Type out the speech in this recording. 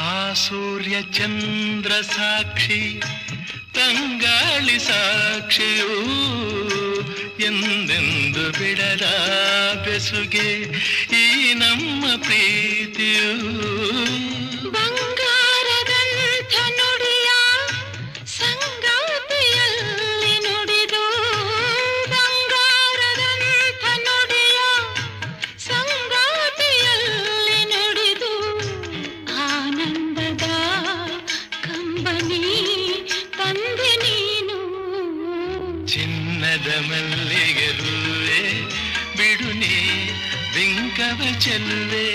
ಆ ಸೂರ್ಯ ಚಂದ್ರ ಸಾಕ್ಷಿ ತಂಗಾಳಿ ಸಾಕ್ಷಿಯೂ ಎಂದೆಂದು ಬಿಡದ ಬೆಸುಗೆ ಈ ನಮ್ಮ ಪ್ರೀತಿಯೂ ಬಂಗಾರದಂಥ ನುಡಿಯ ಸಂಗಾತಿಯಲ್ಲಿ ನುಡಿದು ಬಂಗಾರದಂಥ ನುಡಿಯ ಸಂಗಾತಿಯಲ್ಲಿ ನುಡಿದು ಆನಂದದ ಕಂಬನಿ ತಂದೆ ನೀನು ಚಿನ್ನದ ಮಲ್ಲಿಗೆ ಹೂವೆ ಬಿಡು ನೀ ಬಿಂಕವ ಚೆಲ್ಲುವೆ